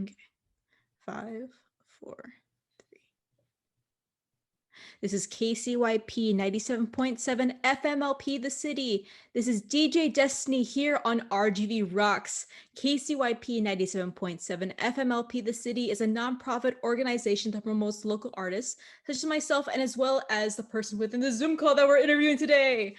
Okay. 5, 4, 3. This is KCYP 97.7 FMLP The City. This is DJ Destiny here on RGV Rocks. KCYP 97.7 FMLP The City is a nonprofit organization that promotes local artists, such as myself and as well as the person within the Zoom call that we're interviewing today.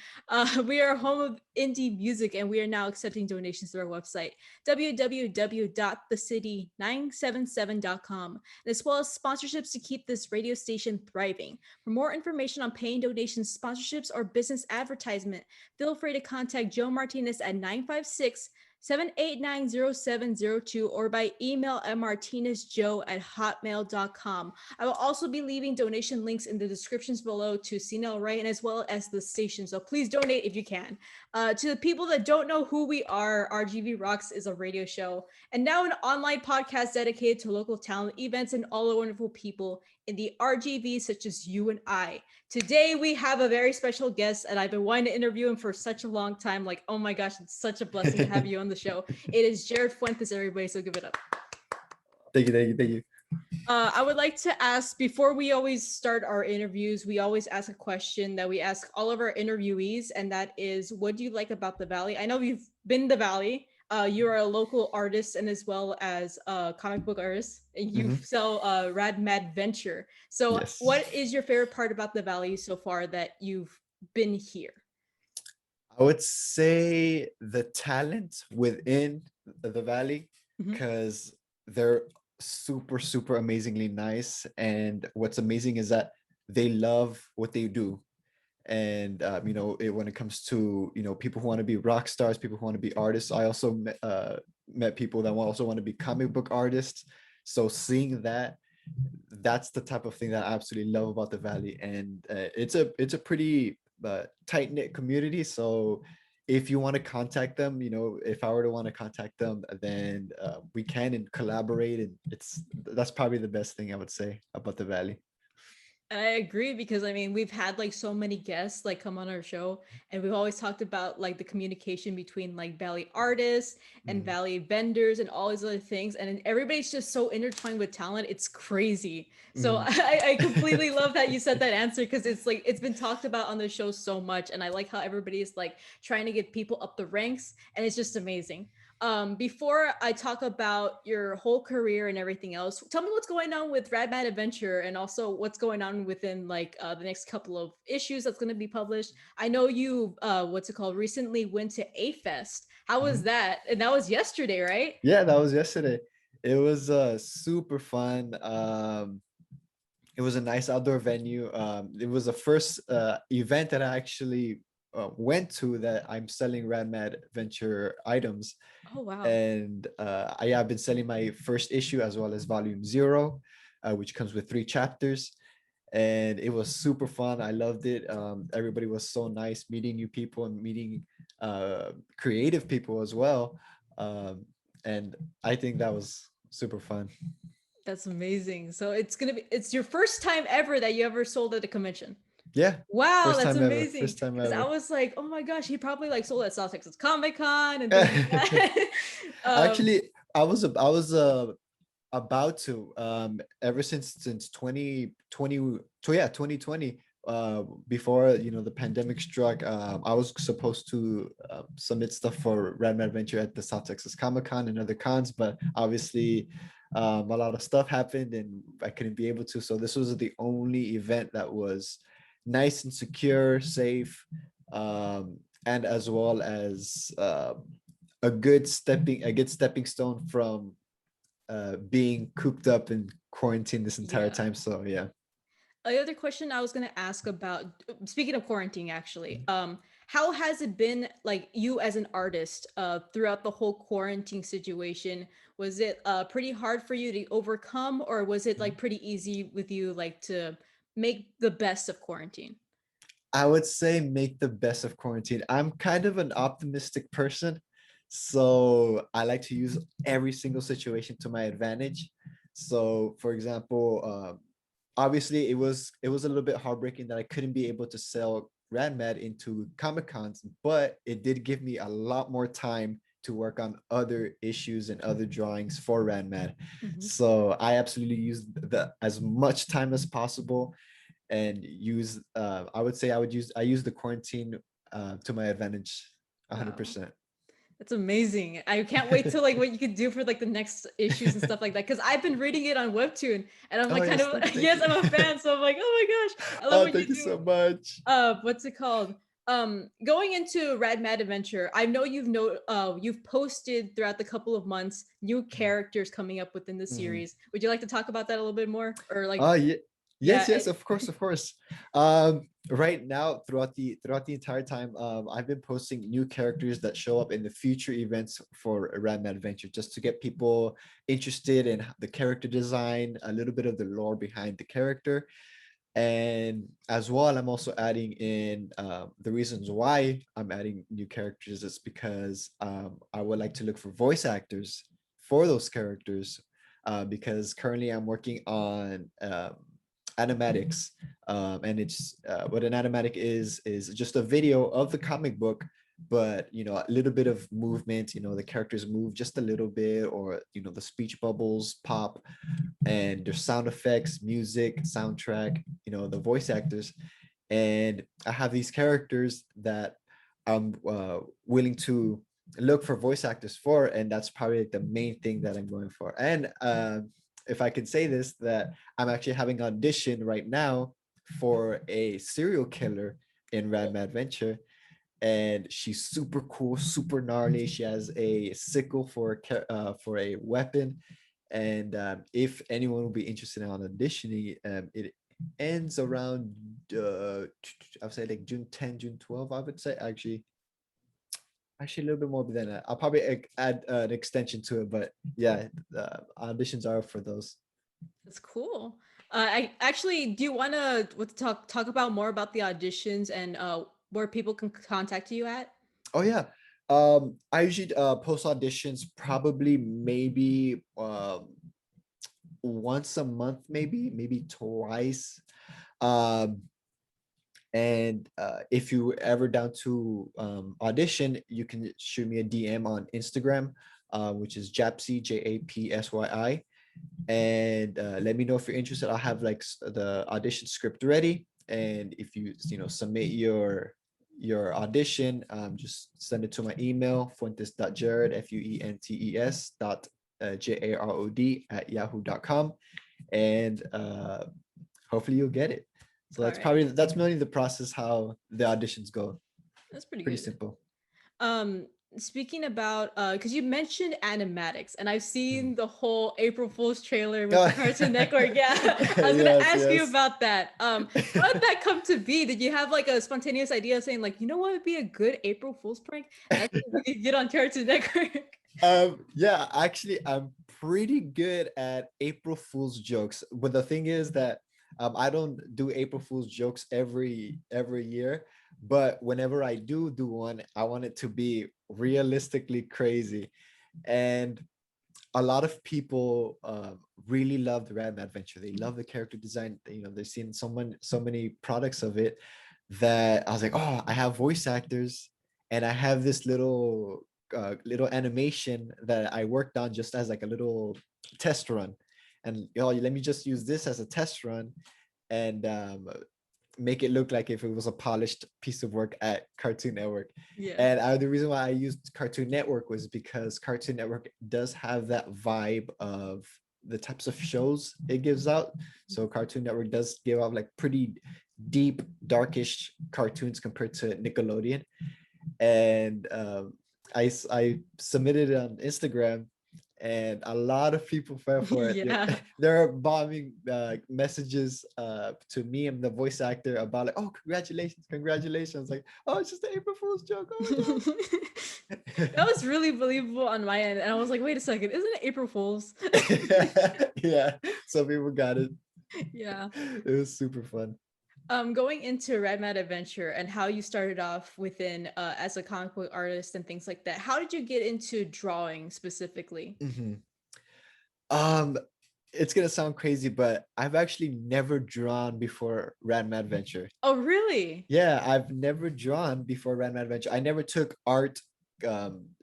We are home of indie music and we are now accepting donations through our website, www.thecity977.com, as well as sponsorships to keep this radio station thriving. For more information on paying donations, sponsorships, or business advertisement, feel free to contact Joe Martinez at 956-789-0702 or by email at martinezjoe@hotmail.com. I will also be leaving donation links in the descriptions below to Cine El Rey and as well as the station, so please donate if you can. To the people that don't know who we are, RGV Rocks is a radio show and now an online podcast dedicated to local talent, events, and all the wonderful people in the RGV, such as you and I. Today, we have a very special guest, and I've been wanting to interview him for such a long time. Like, oh my gosh, it's such a blessing to have you on the show. It is Jarod Fuentes, everybody, so give it up. Thank you. I would like to ask, before we always start our interviews, we always ask a question that we ask all of our interviewees, and that is, what do you like about the Valley? I know you've been the Valley. You are a local artist and as well as a comic book artist. You sell Rad Mad Venture. So Yes. what is your favorite part about the Valley so far that you've been here? I would say the talent within the Valley, because they're super amazingly nice. And what's amazing is that they love what they do. And when it comes to people who want to be rock stars, people who want to be artists, I also met people that also want to be comic book artists. So seeing that's the type of thing that I absolutely love about the Valley. And it's a pretty tight-knit community. So if you want to contact them, if I were to want to contact them, then we can and collaborate. And that's probably the best thing I would say about the Valley. I agree, because I mean, we've had like so many guests like come on our show, and we've always talked about like the communication between like Valley artists and Valley vendors and all these other things, and everybody's just so intertwined with talent. It's crazy. So I completely love that you said that answer, because it's like it's been talked about on the show so much, and I like how everybody is like trying to get people up the ranks, and it's just amazing. Before I talk about your whole career and everything else, tell me what's going on with Rad Mad Adventure and also what's going on within like the next couple of issues that's going to be published. I know you, recently went to A Fest. How was that? And that was yesterday, right? Yeah, that was yesterday. It was super fun. It was a nice outdoor venue. It was the first event that I actually went to that I'm selling Rad Mad Venture items. Oh, wow. And I've been selling my first issue as well as volume 0, which comes with 3 chapters. And it was super fun. I loved it. Everybody was so nice, meeting new people and meeting creative people as well. And I think that was super fun. That's amazing. So it's your first time ever that you ever sold at a convention. Yeah. Wow, First that's time ever. amazing. First time Because I ever. was like, oh my gosh, he probably like sold at South Texas Comic Con and things like that. Actually, I was about to ever since 2020. So yeah, 2020. Before the pandemic struck, I was supposed to submit stuff for Rad Mad Adventure at the South Texas Comic Con and other cons, but obviously a lot of stuff happened and I couldn't be able to. So this was the only event that was nice and secure, safe, and as well as a good stepping stone from being cooped up in quarantine this entire time. So yeah. The other question I was going to ask about, speaking of quarantine, actually, how has it been like you as an artist throughout the whole quarantine situation? Was it pretty hard for you to overcome, or was it like pretty easy with you like to make the best of quarantine? I would say make the best of quarantine. I'm kind of an optimistic person, so I like to use every single situation to my advantage. So, for example, obviously it was a little bit heartbreaking that I couldn't be able to sell Rad Mad into Comic Cons, but it did give me a lot more time to work on other issues and other drawings for Rad Mad. Mhm. So I absolutely use the as much time as possible, and use I would say I use the quarantine to my advantage Wow. 100%. That's amazing. I can't wait to like what you could do for like the next issues and stuff like that. Cause I've been reading it on Webtoon and I'm Oh like kind yes, of thank yes, you. I'm a fan. So I'm like, oh my gosh, I love Oh, what thank you you do. so much. What's it called? Going into Rad Mad Adventure, I know you've posted throughout the couple of months new characters coming up within the Mhm. series. Would you like to talk about that a little bit more? Or like Oh yeah. yeah, Yes, yes, of course, of course. Right now, throughout the entire time, I've been posting new characters that show up in the future events for Rad Mad Adventure, just to get people interested in the character design, a little bit of the lore behind the character. And as well, I'm also adding in the reasons why I'm adding new characters is because I would like to look for voice actors for those characters, because currently I'm working on animatics, and it's what an animatic is just a video of the comic book, but a little bit of movement, the characters move just a little bit, or the speech bubbles pop, and there's sound effects, music, soundtrack, the voice actors. And I have these characters that I'm willing to look for voice actors for, and that's probably like the main thing that I'm going for. And if I could say this, that I'm actually having an audition right now for a serial killer in Rad Mad Venture, and she's super cool, super gnarly. She has a sickle for a weapon, and if anyone will be interested in auditioning, it ends around I would say like June 10, June 12. I would say actually a little bit more than that. I'll probably add an extension to it, but yeah, auditions are for those. that's cool. I actually do you want to talk about more about the auditions and where people can contact you at? Oh yeah. I usually post auditions probably maybe once a month, maybe twice. Um, and if you ever down to audition, you can shoot me a DM on Instagram, which is Japsy, Japsyi, and let me know if you're interested. I'll have like the audition script ready, and if you submit your audition, just send it to my email, fuentes.jarod, fuentes dot jarod at yahoo.com, and hopefully you'll get it. So All right, that's mainly the process how the auditions go. that's pretty Pretty good. simple. Um, Speaking about because you mentioned animatics, and I've Mhm. seen the whole April Fool's trailer with Oh, the Cartoon Network. Yeah, I was gonna yes, ask you yes. about that. How did that come to be? Did you have like a spontaneous idea saying like, you know what would be a good April Fool's prank? That's what we could get on Cartoon Network. Yeah, actually, I'm pretty good at April Fool's jokes, but the thing is that I don't do April Fool's jokes every year, but whenever I do one, I want it to be realistically crazy. And a lot of people really love the Rad Mad Adventure. They love the character design. They've seen so many products of it, that I was like, oh, I have voice actors, and I have this little animation that I worked on just as like a little test run, and let me just use this as a test run, and make it look like if it was a polished piece of work at Cartoon Network. Yeah. And the reason why I used Cartoon Network was because Cartoon Network does have that vibe of the types of shows it gives out. So Cartoon Network does give out like pretty deep, darkish cartoons compared to Nickelodeon. And I submitted it on Instagram, and a lot of people fell for it. Yeah. There are bombing messages to me and the voice actor about like, oh, congratulations, congratulations. Like, oh, it's just the April Fool's joke. Oh my That was really believable on my end, and I was like, wait a second, isn't it April Fool's? god. Yeah, some people got it. Yeah. It was super fun. Going into Rad Mad Adventure and how you started off within as a comic book artist and things like that. How did you get into drawing specifically? Mhm. Um, it's gonna sound crazy, but I've actually never drawn before Rad Mad Venture. Oh, really? Yeah, I've never drawn before Rad Mad Adventure. I never took art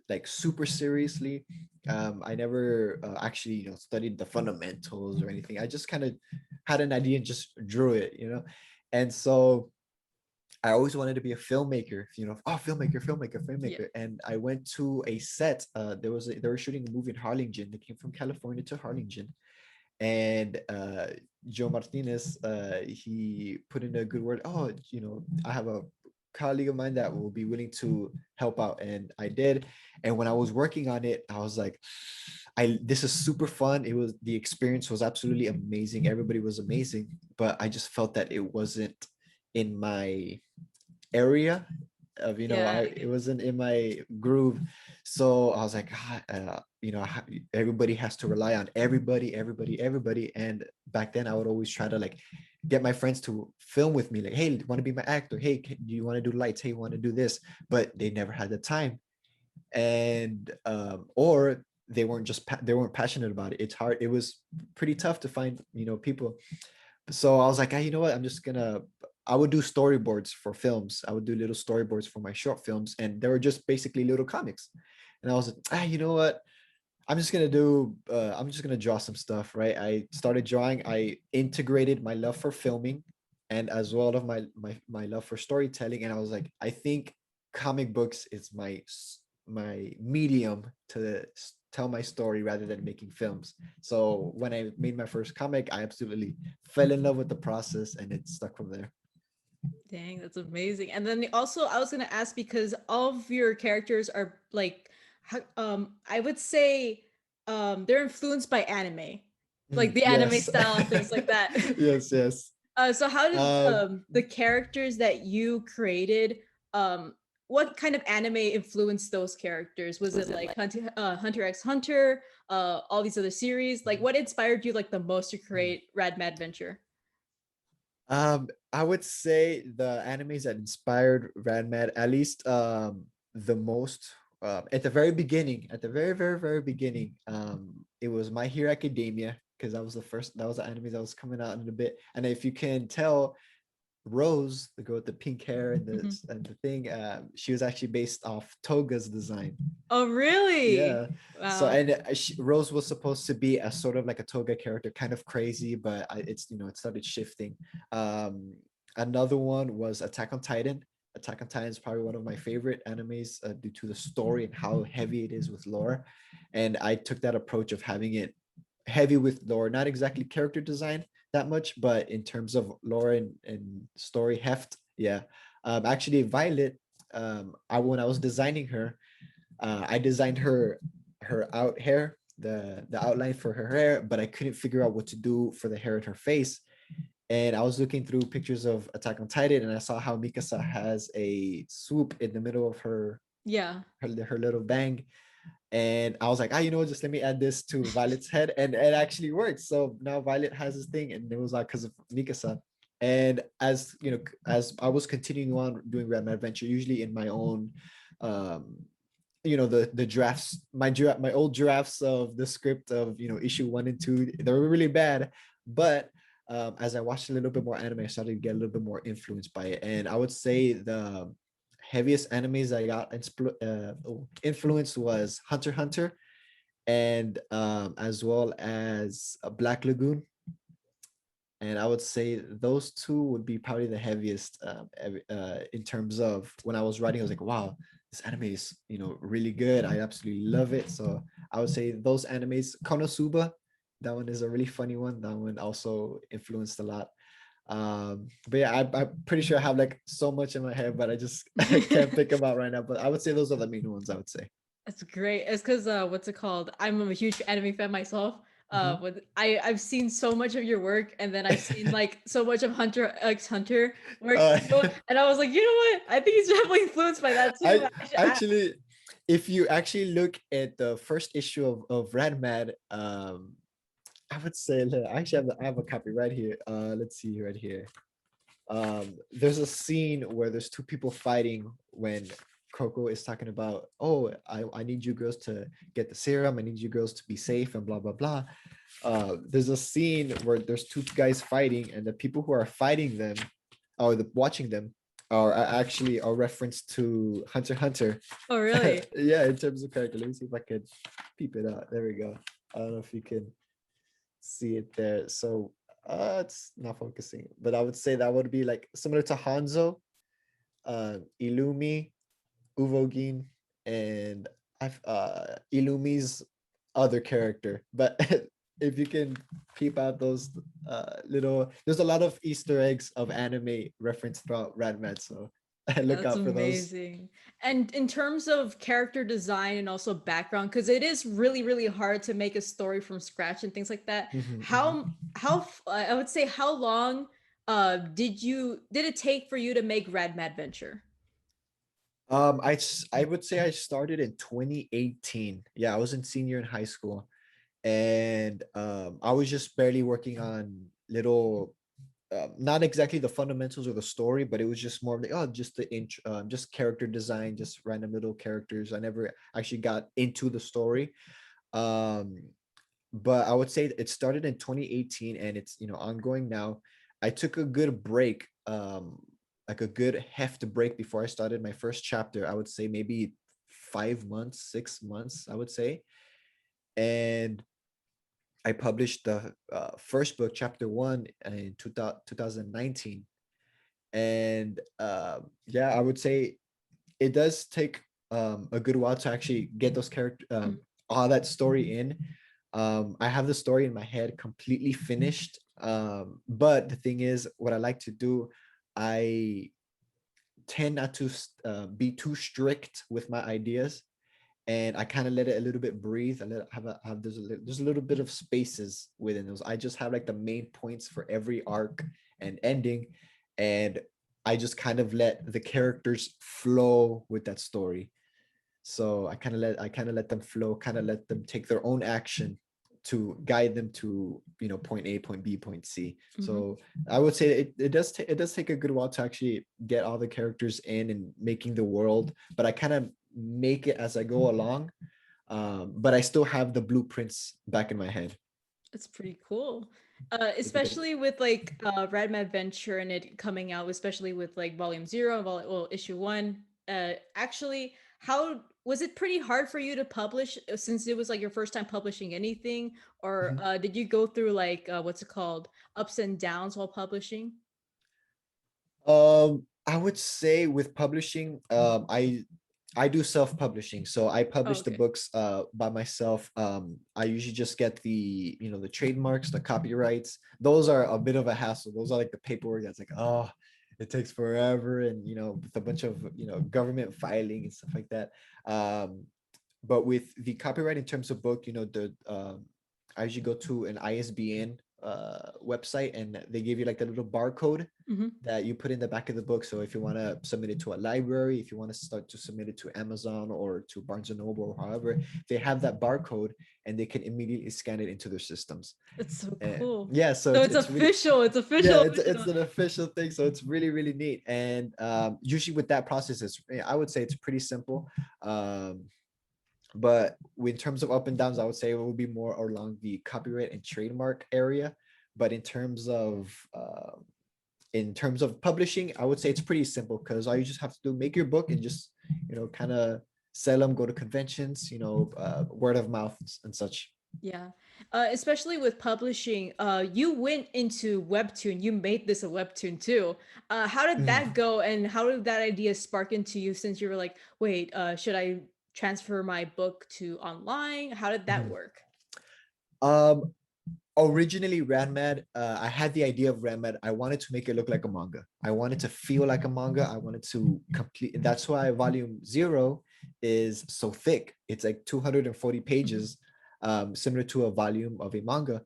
like super seriously. I never actually, studied the fundamentals or anything. I just kind of had an idea and just drew it, And so I always wanted to be a filmmaker, Yeah. filmmaker. And I went to a set. They were shooting a movie in Harlingen. They came from California to Harlingen, and Joe Martinez, he put in a good word. Oh, I have a colleague of mine that will be willing to help out, and I did. And when I was working on it, I was like, this is super fun. The experience was absolutely amazing. Everybody was amazing, but I just felt that it wasn't in my area of, Yeah. it wasn't in my groove. So I was like, everybody has to rely on everybody. And back then I would always try to like get my friends to film with me, like, hey, want to be my actor? Hey, do you want to do lights? Hey, want to do this? But they never had the time. And or they weren't passionate about it. It's hard. It was pretty tough to find, people. So I was like, you know what? I would do storyboards for films. I would do little storyboards for my short films, and they were just basically little comics. And I was like, you know what? I'm just gonna draw some stuff, right? I started drawing. I integrated my love for filming and as well of my love for storytelling. And I was like, I think comic books is my medium to tell my story rather than making films. So when I made my first comic, I absolutely fell in love with the process, and it stuck from there. Dang, that's amazing. And then also, I was gonna ask because all of your characters are like, I would say, they're influenced by anime, like the anime Yes. style and things like that. Yes, yes. So how did Um, the characters that you created, um, what kind of anime influenced those characters? Was it like Hunter x Hunter, all these other series? Like, what inspired you like the most to create Rad Mad Venture? I would say the animes that inspired Rad Mad, at least the most, at the very beginning, at the very, very, very beginning, it was My Hero Academia, because that was the anime that was coming out in a bit. And if you can tell, Rose, the girl with the pink hair and Mhm. the thing, she was actually based off Toga's design. Oh, really? Yeah. So, Wow. and Rose was supposed to be a sort of like a Toga character, kind of crazy, but it started shifting. Um, Another one was Attack on Titan. Attack on Titan is probably one of my favorite animes due to the story and how heavy it is with lore. And I took that approach of having it heavy with lore, not exactly character design that much, but in terms of lore and story heft. Yeah. Actually, Violet, when I was designing her, I designed her out hair, the outline for her hair, but I couldn't figure out what to do for the hair in her face. And I was looking through pictures of Attack on Titan, and I saw how Mikasa has a swoop in the middle of Yeah. her little bang. And I was like, just let me add this to Violet's head, and it actually works. So now Violet has this thing, and it was like because of Mikasa. And as as I was continuing on doing Rad Mad Adventure, usually in my own um the drafts, my old drafts of the script of issue 1 and 2, they were really bad. But as I watched a little bit more anime, I started to get a little bit more influenced by it. And I would say the heaviest animes I got influenced was Hunter x Hunter, and as well as Black Lagoon. And I would say those two would be probably the heaviest, in terms of when I was writing. I was like, wow, this anime is really good. I absolutely love it. So I would say those animes. Konosuba, that one is a really funny one. That one also influenced a lot. But yeah, I'm pretty sure I have like so much in my head, but I just I can't pick them out right now. But I would say those are the main ones, I would say. That's great. It's because what's it called? I'm a huge anime fan myself. Mhm. I've seen so much of your work, and then I've seen like so much of Hunter x Hunter work uh, too, and I was like, you know what? I think he's definitely influenced by that too. I actually, if you actually look at the first issue of Rad Mad, I would say, look, I actually I have a copy right here. Let's see right here. There's a scene where there's two people fighting when Coco is talking about, oh, I need you girls to get the serum. I need you girls to be safe and blah blah blah. There's a scene where there's two guys fighting, and the people who are fighting them, or watching them, are actually a reference to Hunter x Hunter. Oh, really? Yeah, in terms of character. Let me see if I could peep it out. There we go. I don't know if you can see it there. So it's not focusing, but I would say that would be like similar to Hanzo, Illumi, Uvogin, and I've Illumi's other character. But if you can peep out those little, there's a lot of Easter eggs of anime reference throughout Rad Mad, so look That's out for those. amazing. And in terms of character design and also background, because it is really, really hard to make a story from scratch and things like that. Mhm, mhm. I would say how long did it take for you to make Rad Mad Venture? I would say I started in 2018. Yeah, I was in senior in high school, and I was just barely working on little, not exactly the fundamentals of the story, but it was just more of like, oh, just the just character design, just random little characters. I never actually got into the story. Um, but I would say it started in 2018 and it's, ongoing now. I took a good break, like a good heft break before I started my first chapter. I would say maybe 5 months, 6 months, I would say. And I published the first book, chapter one, in 2019. And yeah, I would say it does take a good while to actually get those character, Mhm. all that story in. I have the story in my head completely finished. But the thing is, what I like to do, I tend not to be too strict with my ideas, and I kind of let it a little bit breathe. I let have there's a little bit of spaces within those. I just have like the main points for every arc and ending, and I just kind of let the characters flow with that story. So I kind of let them flow, kind of let them take their own action to guide them to, point A, point B, point C. Mhm. So I would say it does take a good while to actually get all the characters in and making the world, but I kind of make it as I go along. But I still have the blueprints back in my head. That's pretty cool. If you can. Especially with like Rad Mad Venture and it coming out, especially with like Volume Zero and well, Issue One. Actually, how was it pretty hard for you to publish since it was like your first time publishing anything, or Mhm. did you go through like what's it called, ups and downs while publishing? I would say with publishing, I do self-publishing. So I Oh, publish the okay. books by myself. I usually just get the trademarks, the copyrights. Those are a bit of a hassle. Those are like the paperwork that's like, oh, it takes forever, and with a bunch of government filing and stuff like that. But with the copyright in terms of book, the I usually go to an ISBN website, and they give you like the little barcode Hmm. that you put in the back of the book. So if you want to submit it to a library, if you want to start to submit it to Amazon or to Barnes and Noble or however, they have that barcode and they can immediately scan it into their systems. That's so And cool. yeah, so So it's it's it's really, official. It's yeah, official. it's Official. an official thing. So it's really, really neat. And usually with that process, I would say it's pretty simple. Um, but in terms of up and downs, I would say it will be more along the copyright and trademark area. But in terms of publishing, I would say it's pretty simple because all you just have to do, make your book and just kind of sell them, go to conventions, word of mouth and such. Yeah. Especially with publishing, you went into Webtoon. You made this a Webtoon too. How did that Mhm. go, and how did that idea spark into you since you were like, wait, should I transfer my book to online? How did that Mhm. work? Um, Originally Rad Mad, I had the idea of Rad Mad. I wanted to make it look like a manga. I wanted to feel like a manga. I wanted to complete. That's why Volume Zero is so thick. It's like 240 Mhm. pages, similar to a volume of a manga.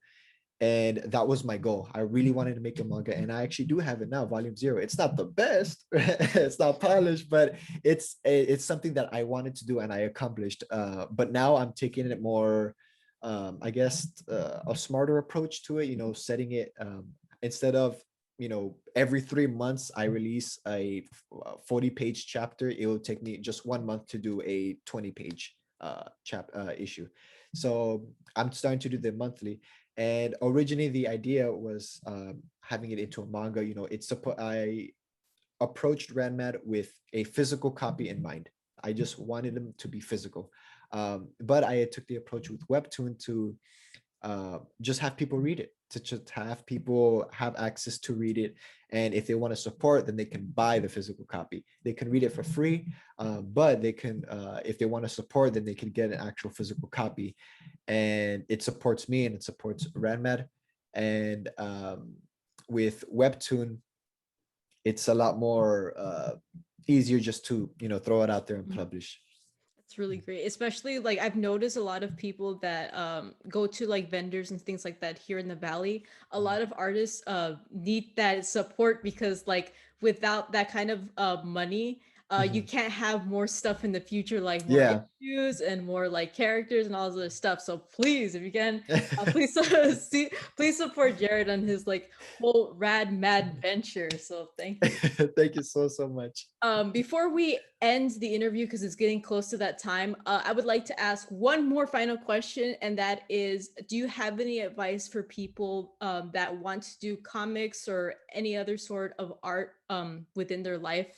And that was my goal. I really wanted to make a manga, and I actually do have it now, Volume Zero. It's not the best, it's not polished, but it's something that I wanted to do and I accomplished. But now I'm taking it more, I guess, a smarter approach to it. Setting it, instead of every 3 months I release a 40-page chapter. It will take me just 1 month to do a 20-page issue. So I'm starting to do the monthly, and originally the idea was having it into a manga. It's supposed I approached Rad Mad with a physical copy in mind. I just wanted them to be physical. But I took the approach with Webtoon to just have people read it, to just have people have access to read it. And if they want to support, then they can buy the physical copy. They can read it for free, but they can, if they want to support, then they can get an actual physical copy. And it supports me and it supports Rad Mad. And with Webtoon, it's a lot more easier just to, throw it out there and publish. It's really great, especially like I've noticed a lot of people that go to like vendors and things like that here in the valley. A lot of artists need that support because like without that kind of money, you can't have more stuff in the future, like more Yeah. issues and more like characters and all this other stuff. So please, if you can, please please support Jarod on his like whole Rad Mad Venture. So thank you. Thank you so much. Before we end the interview, because it's getting close to that time, I would like to ask one more final question, and that is, do you have any advice for people that want to do comics or any other sort of art within their life?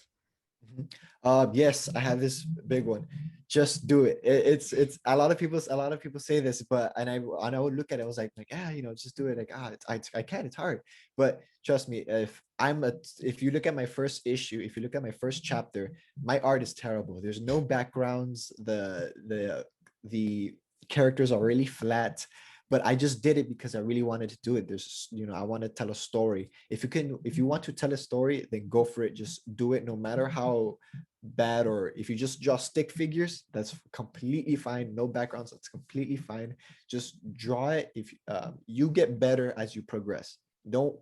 Yes, I have this big one. Just do it. It's a lot of people say this, but and I would look at it. I was like, just do it. Like, I can't. It's hard. But trust me, if you look at my first issue, if you look at my first chapter, my art is terrible. There's no backgrounds. The characters are really flat. But I just did it because I really wanted to do it. I want to tell a story. If you want to tell a story, then go for it. Just do it, no matter how bad, or if you just draw stick figures, that's completely fine. No backgrounds, that's completely fine. Just draw it. If you get better as you progress. Don't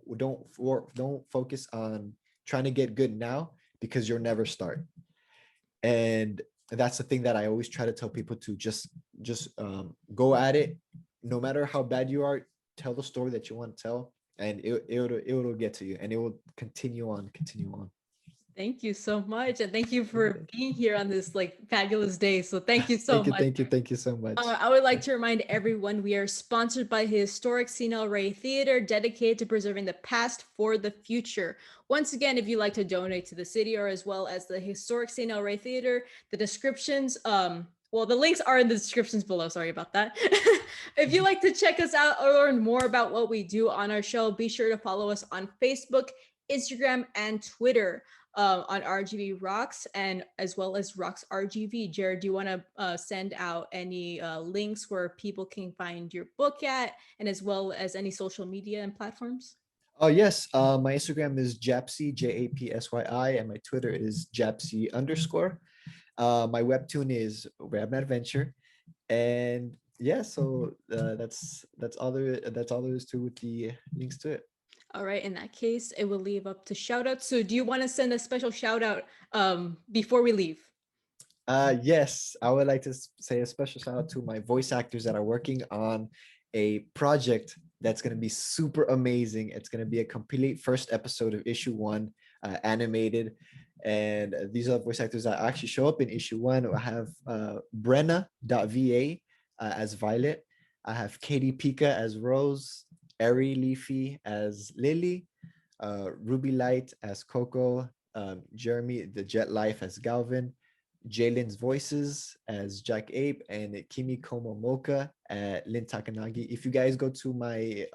focus on trying to get good now, because you'll never start. And that's the thing that I always try to tell people, to just go at it. No matter how bad you are, tell the story that you want to tell, and it'll get to you, and it will continue on. Thank you so much, and thank you for being here on this like fabulous day. So thank you so much. Thank you so much. I would like to remind everyone we are sponsored by the historic Cine El Rey Theater, dedicated to preserving the past for the future. Once again, if you'd like to donate to the city or as well as the historic Cine El Rey Theater, the descriptions, well, the links are in the descriptions below. Sorry about that. If you'd like to check us out or learn more about what we do on our show, be sure to follow us on Facebook, Instagram, and Twitter. On RGV Rocks and as well as Rocks RGV. Jarod, do you want to send out any links where people can find your book at, and as well as any social media and platforms? Oh yes, my Instagram is Japsy, Japsyi, and my Twitter is Japsy _. My webtoon is Rad Mad Venture, and yeah, so that's all there is to with the links to it. All right, in that case, it will leave up to shout out. So do you want to send a special shout out before we leave? Yes, I would like to say a special shout out to my voice actors that are working on a project that's going to be super amazing. It's going to be a complete first episode of issue 1, animated. And these are voice actors that actually show up in issue 1. I have Brenna.va as Violet. I have Katie Pika as Rose, Eri Leafy as Lily, Ruby Light as Coco, Jeremy the Jet Life as Galvin, Jalen's Voices as Jack Ape, and Kimi Komomoka at Lin Takanagi. If you guys go to my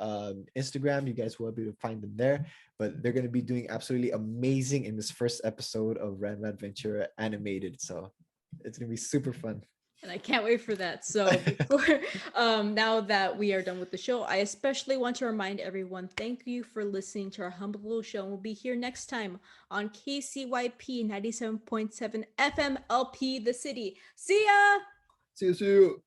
Instagram, you guys will be able to find them there. But they're going to be doing absolutely amazing in this first episode of Rad Mad Venture animated. So it's going to be super fun. And I can't wait for that. So before, now that we are done with the show, I especially want to remind everyone, thank you for listening to our humble little show. And we'll be here next time on KCYP 97.7 FM LP, The City. See ya! See you.